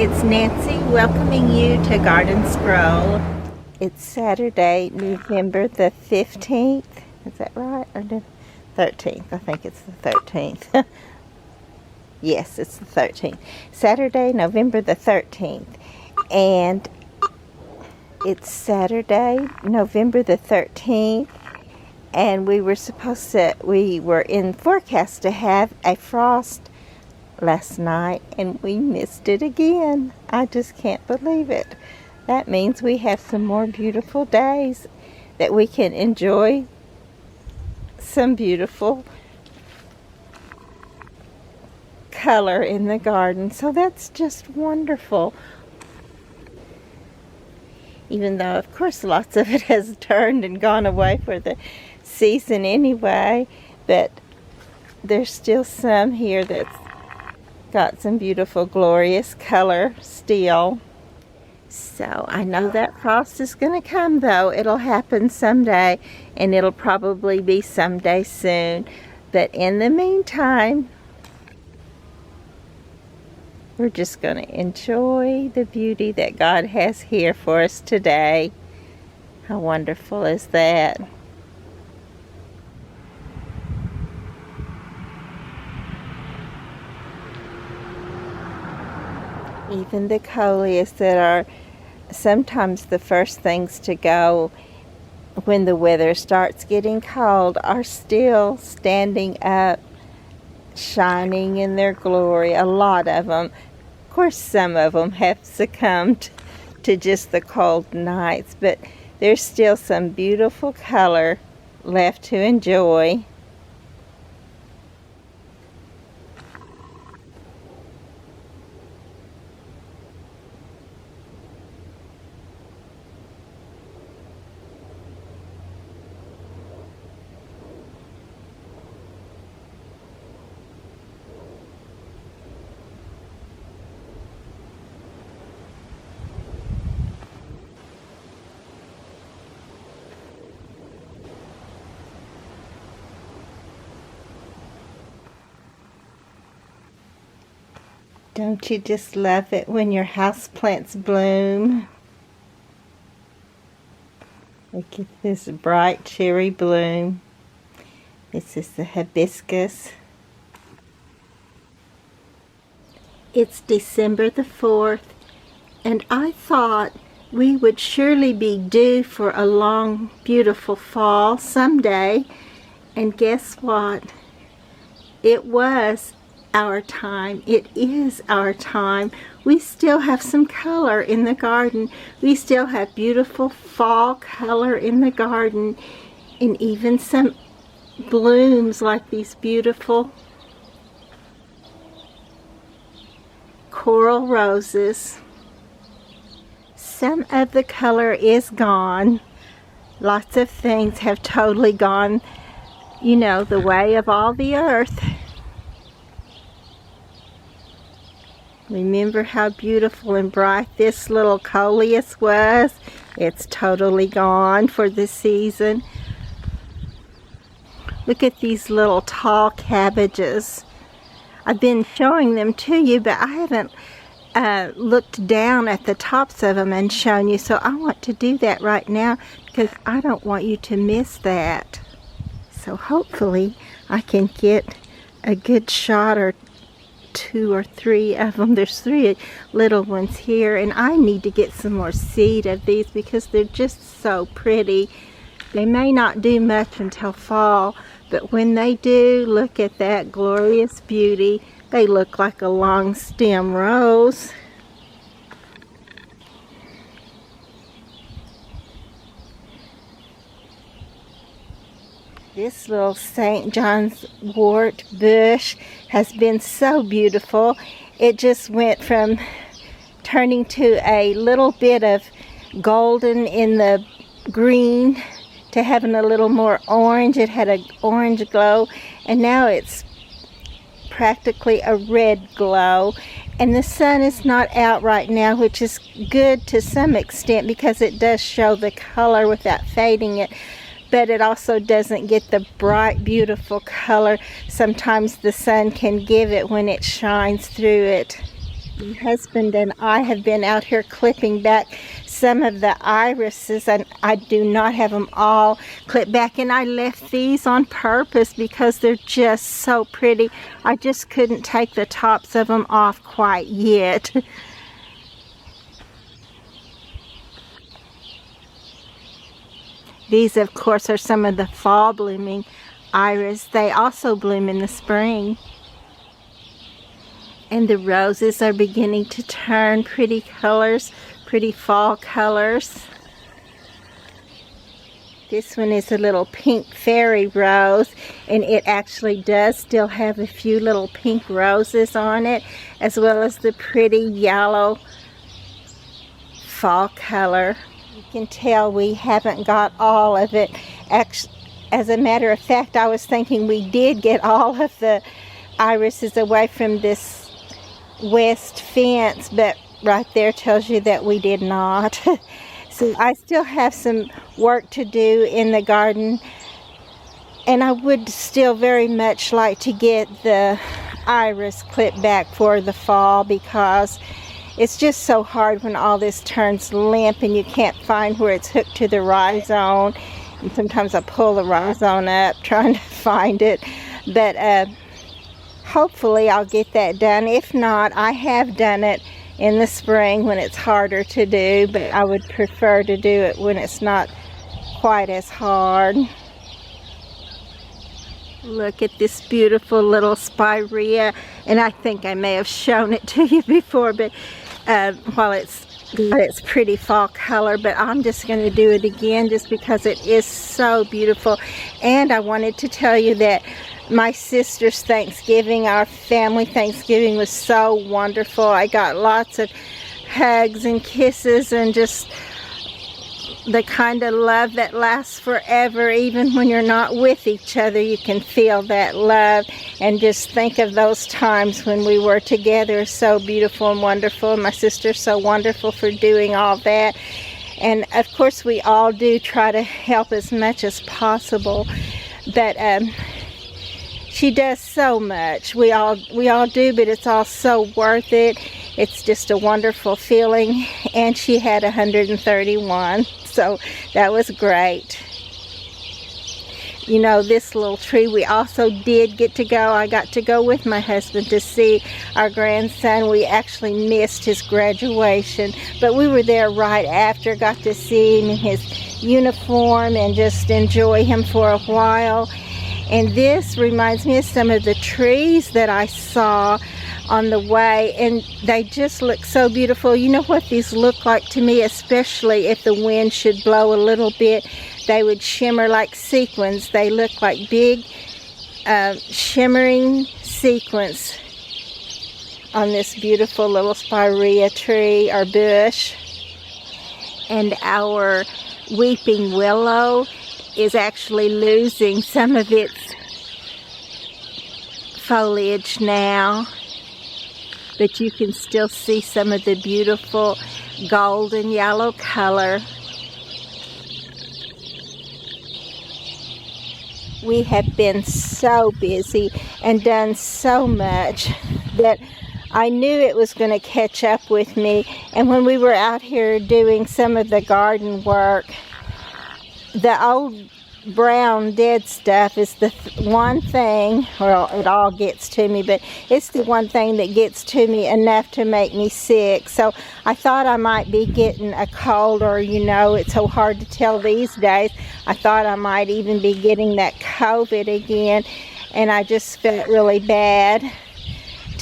It's Nancy welcoming you to Garden Scroll. It's Saturday, November the 15th. Is that right? Or the 13th? I think it's the 13th. Yes, it's the 13th. Saturday, November the 13th. And it's Saturday, November the 13th. And we were in forecast to have a frost last night, and we missed it again. I just can't believe it. That means we have some more beautiful days that we can enjoy some beautiful color in the garden. So that's just wonderful. Even though, of course, lots of it has turned and gone away for the season anyway, but there's still some here that's got some beautiful, glorious color still. So I know that frost is going to come, though. It'll happen someday, and it'll probably be someday soon. But in the meantime, we're just going to enjoy the beauty that God has here for us today. How wonderful is that? Even the coleus that are sometimes the first things to go when the weather starts getting cold are still standing up, shining in their glory. A lot of them. Of course, some of them have succumbed to just the cold nights, but there's still some beautiful color left to enjoy. Don't you just love it when your houseplants bloom? Look at this bright cherry bloom. This is the hibiscus. It's December the 4th, and I thought we would surely be due for a long, beautiful fall someday. And guess what? It was our time. It is our time. We still have some color in the garden. We still have beautiful fall color in the garden, and even some blooms like these beautiful coral roses. Some of the color is gone. Lots of things have totally gone, you know, the way of all the earth. Remember how beautiful and bright this little coleus was? It's totally gone for this season. Look at these little tall cabbages. I've been showing them to you, but I haven't looked down at the tops of them and shown you. So I want to do that right now because I don't want you to miss that. So hopefully I can get a good shot or two or three of them. There's three little ones here, and I need to get some more seed of these because they're just so pretty. They may not do much until fall, but when they do, look at that glorious beauty. They look like a long stem rose. This little St. John's wort bush has been so beautiful. It just went from turning to a little bit of golden in the green to having a little more orange. It had an orange glow, and now it's practically a red glow. And the sun is not out right now, which is good to some extent because it does show the color without fading it. But it also doesn't get the bright, beautiful color sometimes the sun can give it when it shines through it. My husband and I have been out here clipping back some of the irises, and I do not have them all clipped back, and I left these on purpose because they're just so pretty. I just couldn't take the tops of them off quite yet. These, of course, are some of the fall blooming iris. They also bloom in the spring. And the roses are beginning to turn pretty colors, pretty fall colors. This one is a little pink fairy rose, and it actually does still have a few little pink roses on it, as well as the pretty yellow fall color. You can tell we haven't got all of it. As a matter of fact, I was thinking we did get all of the irises away from this west fence, but right there tells you that we did not. So I still have some work to do in the garden, and I would still very much like to get the iris clipped back for the fall, because it's just so hard when all this turns limp and you can't find where it's hooked to the rhizome. And sometimes I pull the rhizome up trying to find it, but hopefully I'll get that done. If not, I have done it in the spring when it's harder to do, but I would prefer to do it when it's not quite as hard. Look at this beautiful little spirea, and I think I may have shown it to you before, but while it's pretty fall color, but I'm just going to do it again just because it is so beautiful. And I wanted to tell you that my sister's Thanksgiving, our family Thanksgiving, was so wonderful. I got lots of hugs and kisses and just the kind of love that lasts forever. Even when you're not with each other, you can feel that love, and just think of those times when we were together. So beautiful and wonderful. My sister's so wonderful for doing all that, and of course we all do try to help as much as possible, but she does so much. We all do, but it's all so worth it. It's just a wonderful feeling. And she had 131, so that was great. You know, this little tree, we also did get to go. I got to go with my husband to see our grandson. We actually missed his graduation, but we were there right after, got to see him in his uniform and just enjoy him for a while. And this reminds me of some of the trees that I saw on the way, and they just look so beautiful. You know what these look like to me, especially if the wind should blow a little bit? They would shimmer like sequins. They look like big shimmering sequins on this beautiful little spirea tree or bush. And our weeping willow is actually losing some of its foliage now, but you can still see some of the beautiful golden yellow color. We have been so busy and done so much that I knew it was going to catch up with me. And when we were out here doing some of the garden work, the old brown dead stuff is the one thing, well, it all gets to me, but it's the one thing that gets to me enough to make me sick. So I thought I might be getting a cold, or, you know, it's so hard to tell these days. I thought I might even be getting that COVID again, and I just felt really bad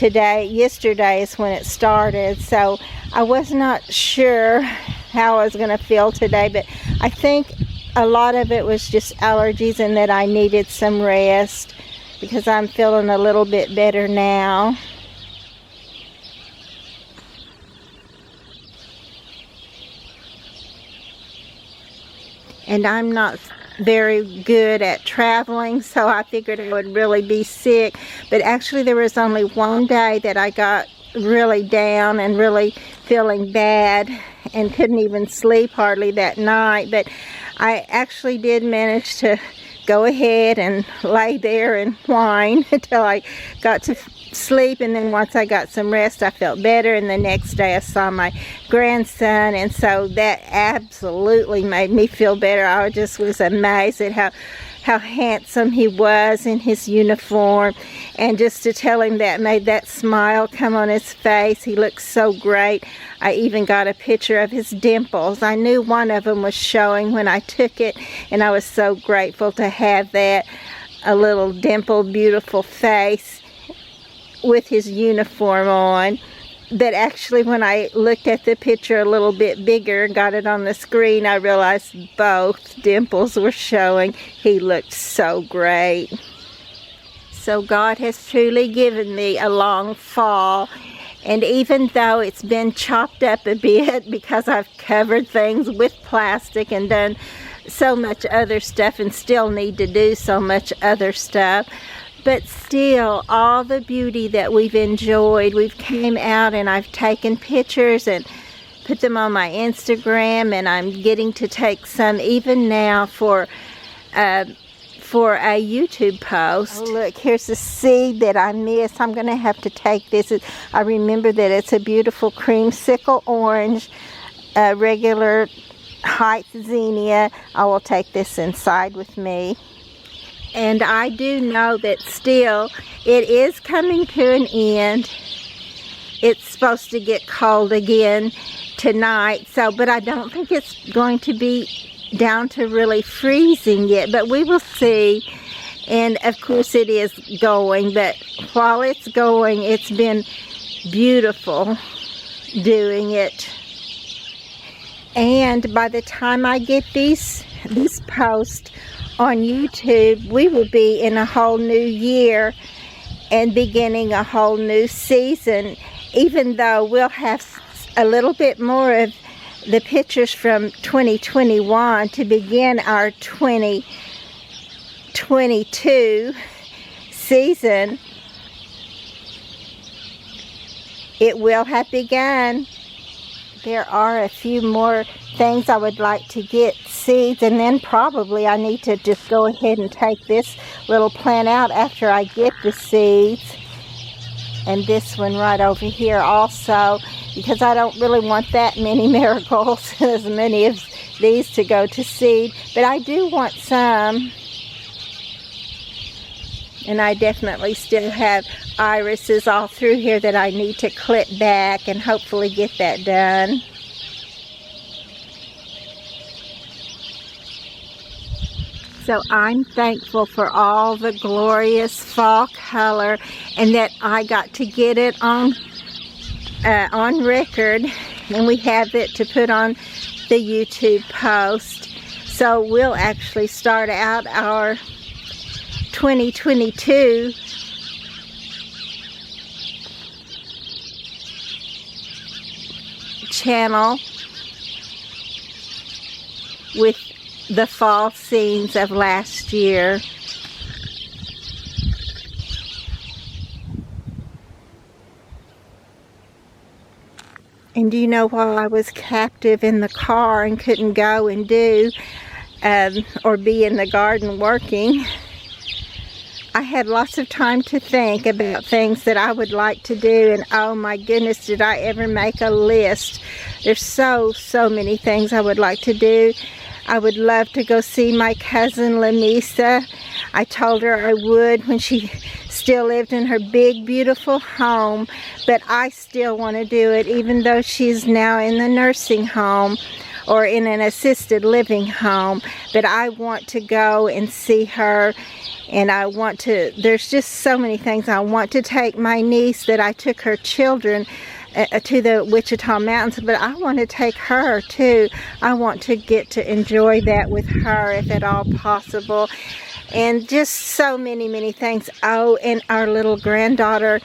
yesterday is when it started, so I was not sure how I was going to feel today, but I think a lot of it was just allergies and that I needed some rest, because I'm feeling a little bit better now. And I'm not very good at traveling, so I figured I would really be sick. But actually there was only one day that I got really down and really feeling bad and couldn't even sleep hardly that night. But I actually did manage to go ahead and lay there and whine until I got to sleep. And then once I got some rest, I felt better. And the next day I saw my grandson, and so that absolutely made me feel better. I just was amazed at how handsome he was in his uniform, and just to tell him that made that smile come on his face. He looked so great. I even got a picture of his dimples. I knew one of them was showing when I took it, and I was so grateful to have that, a little dimpled beautiful face with his uniform on. But actually, when I looked at the picture a little bit bigger, got it on the screen, I realized both dimples were showing. He looked so great. So God has truly given me a long fall. And even though it's been chopped up a bit because I've covered things with plastic and done so much other stuff and still need to do so much other stuff, but still, all the beauty that we've enjoyed, we've came out and I've taken pictures and put them on my Instagram, and I'm getting to take some even now for a YouTube post. Oh, look, here's a seed that I missed. I'm going to have to take this. I remember that it's a beautiful creamsicle orange, regular height zinnia. I will take this inside with me. And I do know that still it is coming to an end. It's supposed to get cold again tonight, but I don't think it's going to be down to really freezing yet, but we will see. And of course it is going, but while it's going, it's been beautiful doing it. And by the time I get these posts on YouTube, we will be in a whole new year and beginning a whole new season, even though we'll have a little bit more of the pictures from 2021 to begin our 2022 season. It will have begun. There are a few more things I would like to get seeds, and then probably I need to just go ahead and take this little plant out after I get the seeds. And this one right over here also, because I don't really want that many marigolds, as many of these to go to seed, but I do want some. And I definitely still have irises all through here that I need to clip back and hopefully get that done. So I'm thankful for all the glorious fall color, and that I got to get it on record, and we have it to put on the YouTube post. So we'll actually start out our 2022 channel with the fall scenes of last year. And you know, while I was captive in the car and couldn't go and do or be in the garden working, I had lots of time to think about things that I would like to do, and oh my goodness, did I ever make a list. There's so many things I would like to do. I would love to go see my cousin Lamisa. I told her I would when she still lived in her big beautiful home, but I still want to do it even though she's now in the nursing home or in an assisted living home. But I want to go and see her. And I want to, there's just so many things. I want to take my niece that I took her children to the Wichita Mountains, but I want to take her too. I want to get to enjoy that with her if at all possible. And just so many things. Oh, and our little granddaughter,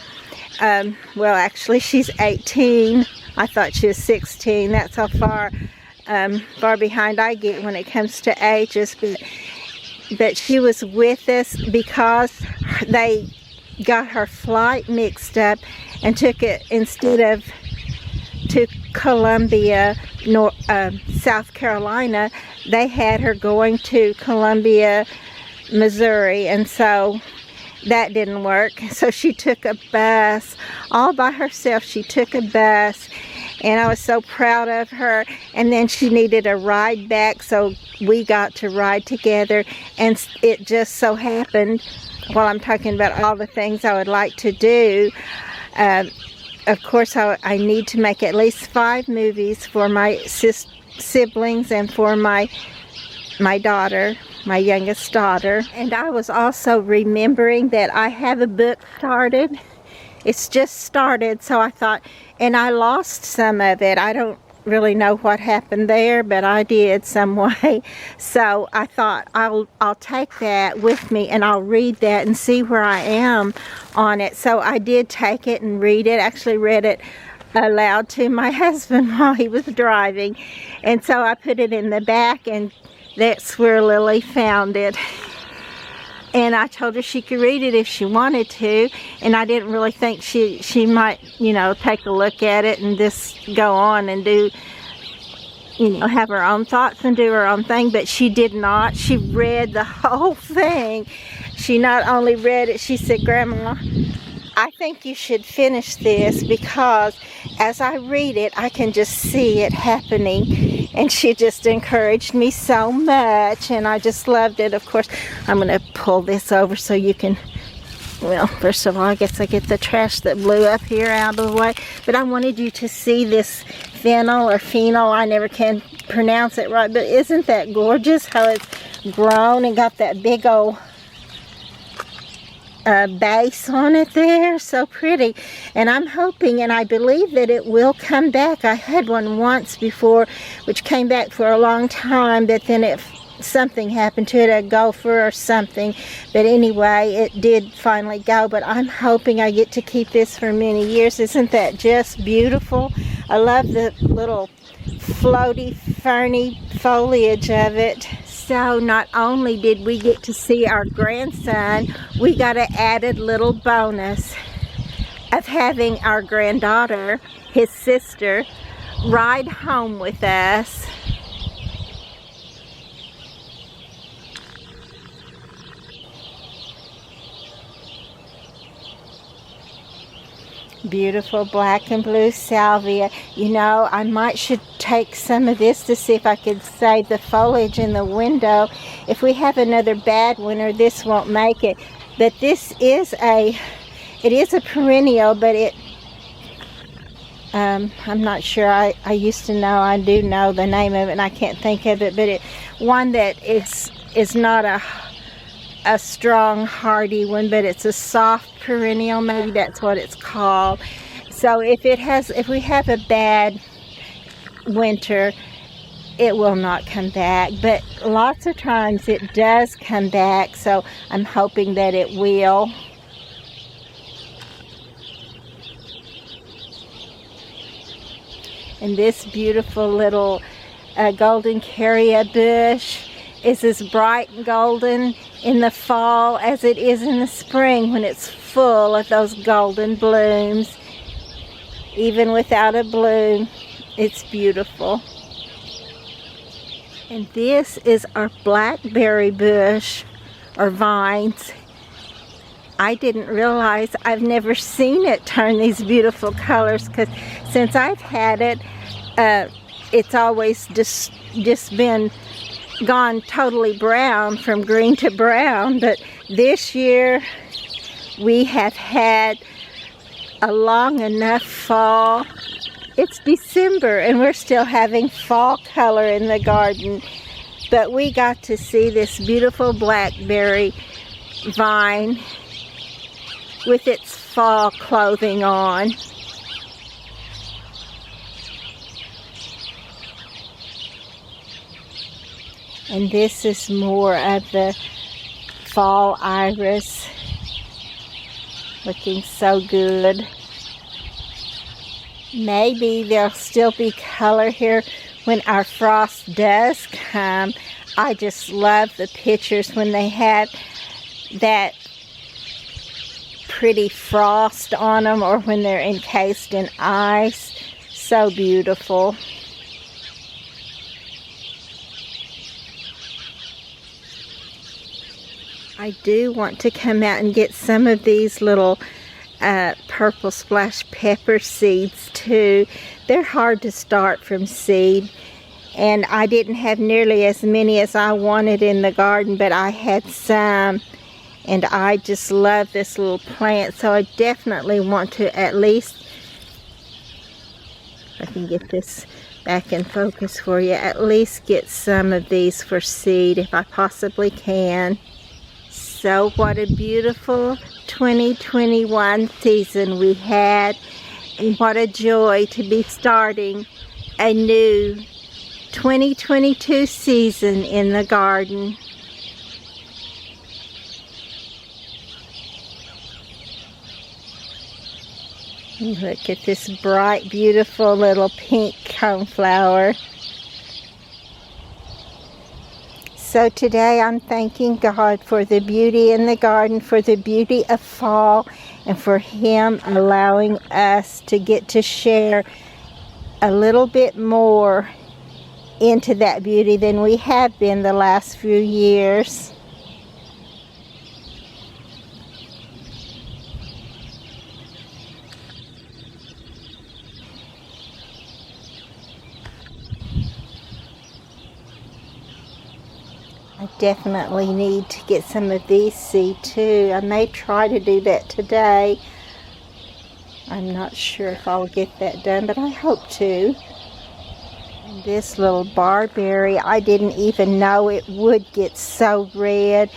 well actually she's 18. I thought she was 16. That's how far behind I get when it comes to ages. But she was with us because they got her flight mixed up and took it, instead of to Columbia, South Carolina, they had her going to Columbia, Missouri, and so that didn't work. So she took a bus all by herself. She took a bus, and I was so proud of her. And then she needed a ride back, so we got to ride together. And it just so happened, while I'm talking about all the things I would like to do, of course I need to make at least 5 movies for my siblings and for my daughter, my youngest daughter. And I was also remembering that I have a book started. It's just started, so I thought, and I lost some of it. I don't really know what happened there, but I did some way. So I thought I'll take that with me and I'll read that and see where I am on it. So I did take it and read it. Actually read it aloud to my husband while he was driving. And so I put it in the back, and that's where Lily found it. And I told her she could read it if she wanted to, and I didn't really think she might, you know, take a look at it and just go on and do, you know, have her own thoughts and do her own thing. But she did not. She read the whole thing. She not only read it, she said, "Grandma, I think you should finish this, because as I read it, I can just see it happening." And she just encouraged me so much, and I just loved it. Of course, I'm going to pull this over so you can, well, first of all, I guess I get the trash that blew up here out of the way. But I wanted you to see this fennel or phenol. I never can pronounce it right, but isn't that gorgeous how it's grown and got that big old base on it there? So pretty. And I'm hoping and I believe that it will come back. I had one once before which came back for a long time, but then something happened to it, a gopher or something. But anyway, it did finally go. But I'm hoping I get to keep this for many years. Isn't that just beautiful? I love the little floaty, ferny foliage of it. So not only did we get to see our grandson, we got an added little bonus of having our granddaughter, his sister, ride home with us. Beautiful black and blue salvia. You know, I should take some of this to see if I could save the foliage in the window. If we have another bad winter, this won't make it. But this is it is a perennial, but I'm not sure. I used to know. I do know the name of it, and I can't think of it. But one that is not a strong hardy one, but it's a soft perennial, maybe that's what it's called. So if we have a bad winter, it will not come back, but lots of times it does come back, so I'm hoping that it will. And this beautiful little golden carrier bush is as bright and golden in the fall as it is in the spring when it's full of those golden blooms. Even without a bloom, it's beautiful. And this is our blackberry bush or vines. I didn't realize, I've never seen it turn these beautiful colors, because since I've had it, it's always just been gone totally brown, from green to brown. But this year we have had a long enough fall. It's December and we're still having fall color in the garden, but we got to see this beautiful blackberry vine with its fall clothing on. And this is more of the fall iris, looking so good. Maybe there'll still be color here when our frost does come. I just love the pictures when they have that pretty frost on them, or when they're encased in ice. So beautiful. I do want to come out and get some of these little purple splash pepper seeds too. They're hard to start from seed, and I didn't have nearly as many as I wanted in the garden, but I had some, and I just love this little plant, so I definitely want to at least, if I can get this back in focus for you, at least get some of these for seed if I possibly can. So what a beautiful 2021 season we had, and what a joy to be starting a new 2022 season in the garden. Look at this bright, beautiful little pink coneflower. So today I'm thanking God for the beauty in the garden, for the beauty of fall, and for Him allowing us to get to share a little bit more into that beauty than we have been the last few years. I definitely need to get some of these seed too. I may try to do that today. I'm not sure if I'll get that done, but I hope to. This little barberry, I didn't even know it would get so red.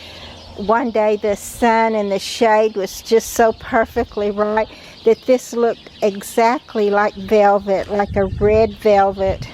One day the sun and the shade was just so perfectly right that this looked exactly like velvet, like a red velvet.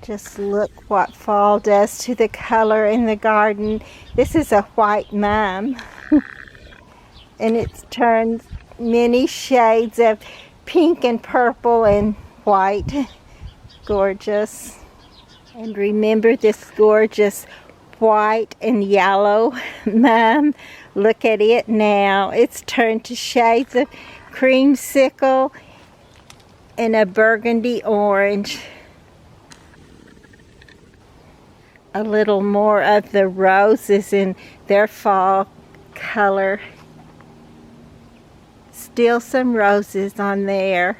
Just look what fall does to the color in the garden. This is a white mum, and it's turned many shades of pink and purple and white. Gorgeous. And remember this gorgeous white and yellow mum. Look at it now. It's turned to shades of creamsicle and a burgundy orange. A little more of the roses in their fall color. Still some roses on there.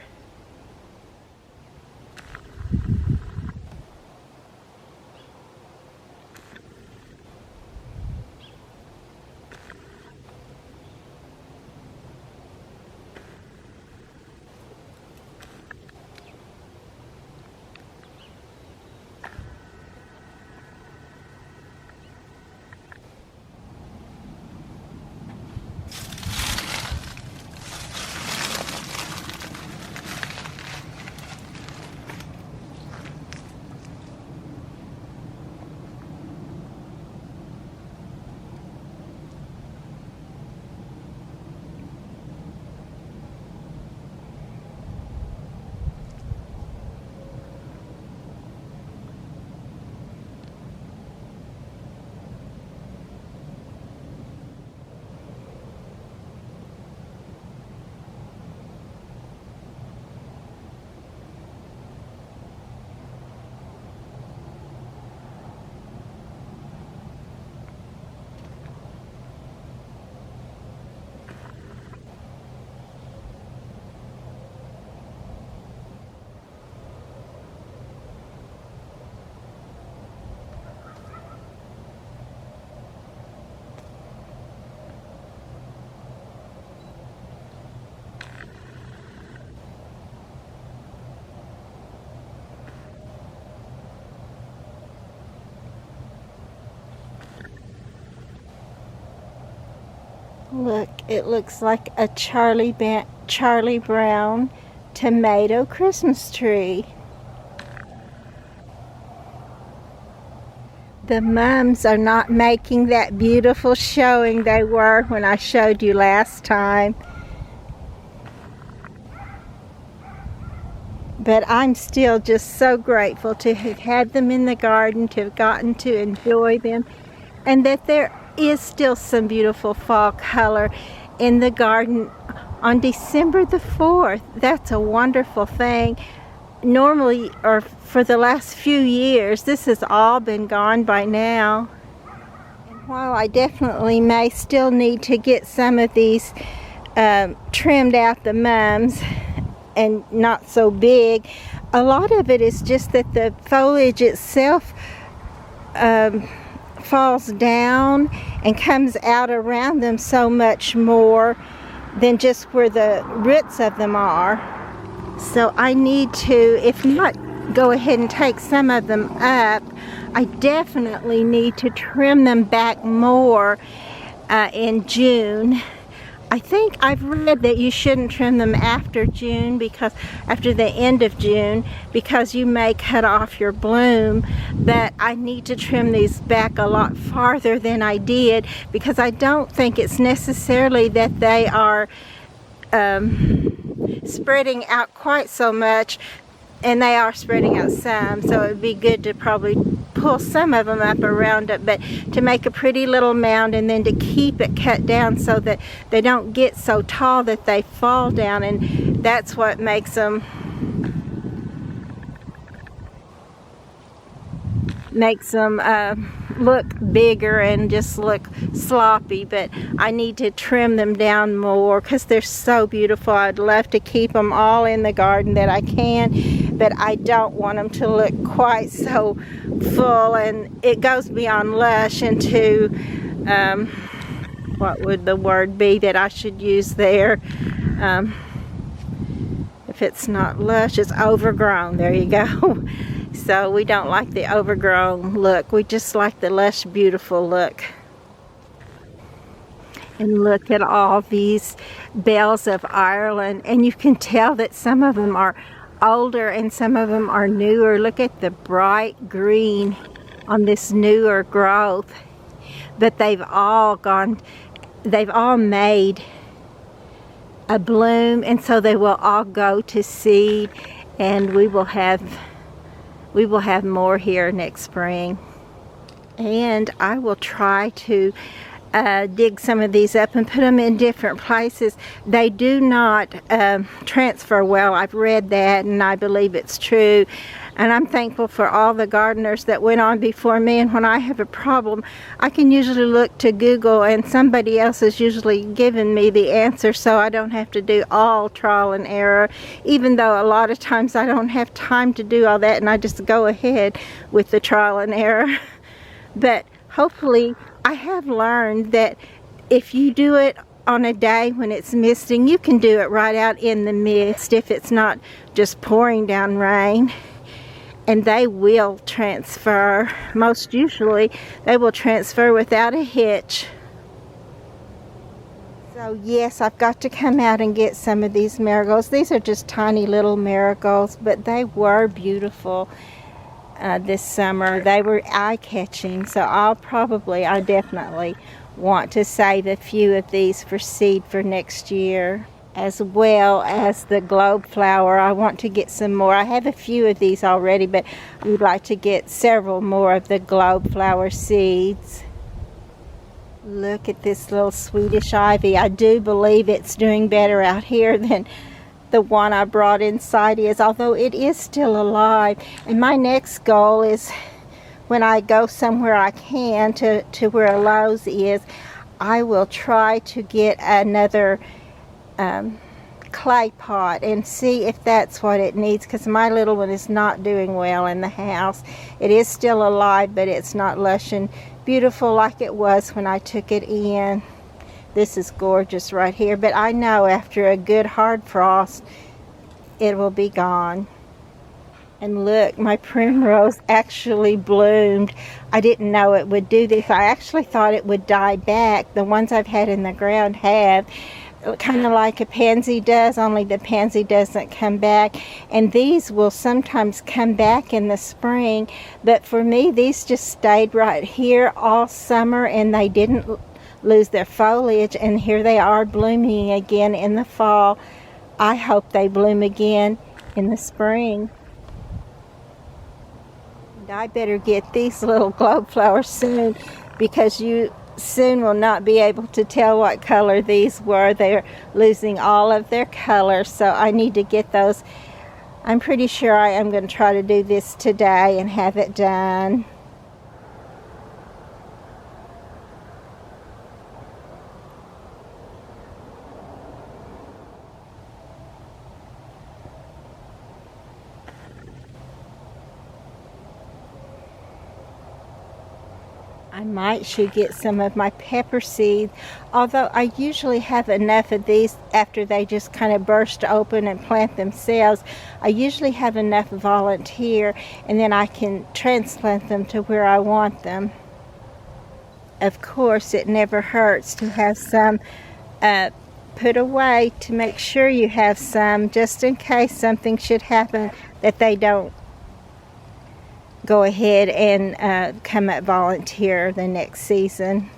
Look, it looks like a Charlie Brown tomato Christmas tree. The mums are not making that beautiful showing they were when I showed you last time. But I'm still just so grateful to have had them in the garden, to have gotten to enjoy them, and that there is still some beautiful fall color in the garden on December the 4th. That's a wonderful thing. Normally, or for the last few years, this has all been gone by now. And while I definitely may still need to get some of these trimmed out, the mums, and not so big, a lot of it is just that the foliage itself falls down and comes out around them so much more than just where the roots of them are. So I need to, if not go ahead and take some of them up, I definitely need to trim them back more in June. I think I've read that you shouldn't trim them after June, because after the end of June, because you may cut off your bloom. But I need to trim these back a lot farther than I did, because I don't think it's necessarily that they are spreading out quite so much, and they are spreading out some, so it would be good to probably pull some of them up around it, but to make a pretty little mound, and then to keep it cut down so that they don't get so tall that they fall down, and that's what makes them look bigger and just look sloppy. But I need to trim them down more because they're so beautiful. I'd love to keep them all in the garden that I can, but I don't want them to look quite so full, and it goes beyond lush into what would the word be that I should use there? If it's not lush, it's overgrown. There you go. So we don't like the overgrown look. We just like the lush, beautiful look. And look at all these bells of Ireland. And you can tell that some of them are older and some of them are newer. Look at the bright green on this newer growth. But they've all made a bloom, and so they will all go to seed, and we will have more here next spring. And I will try to dig some of these up and put them in different places. They do not transfer well. I've read that, and I believe it's true. And I'm thankful for all the gardeners that went on before me, and when I have a problem, I can usually look to Google, and somebody else has usually given me the answer, so I don't have to do all trial and error, even though a lot of times I don't have time to do all that, and I just go ahead with the trial and error. But hopefully I have learned that if you do it on a day when it's misting, you can do it right out in the mist if it's not just pouring down rain. And they will transfer. Most usually they will transfer without a hitch. So yes, I've got to come out and get some of these marigolds. These are just tiny little marigolds, but they were beautiful this summer. They were eye-catching, so I definitely want to save a few of these for seed for next year, as well as the globe flower. I want to get some more. I have a few of these already, but I would like to get several more of the globe flower seeds. Look at this little Swedish ivy. I do believe it's doing better out here than the one I brought inside is, although it is still alive. And my next goal is, when I go somewhere I can to where a Lowe's is, I will try to get another clay pot and see if that's what it needs, because my little one is not doing well in the house. It is still alive, but it's not lush and beautiful like it was when I took it in. This is gorgeous right here, but I know after a good hard frost it will be gone. And look, my primrose actually bloomed. I didn't know it would do this. I actually thought it would die back. The ones I've had in the ground have, kind of like a pansy does, only the pansy doesn't come back. And these will sometimes come back in the spring, but for me, these just stayed right here all summer, and they didn't lose their foliage, and here they are blooming again in the fall. I hope they bloom again in the spring. And I better get these little globe flowers soon, because you soon will not be able to tell what color these were. They're losing all of their color, so I need to get those. I'm pretty sure I am going to try to do this today and have it done. Should get some of my pepper seeds, although I usually have enough of these after they just kind of burst open and plant themselves. I usually have enough volunteer, and then I can transplant them to where I want them. Of course, it never hurts to have some put away, to make sure you have some, just in case something should happen that they don't go ahead and come up volunteer the next season.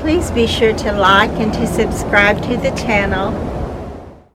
Please be sure to like and to subscribe to the channel.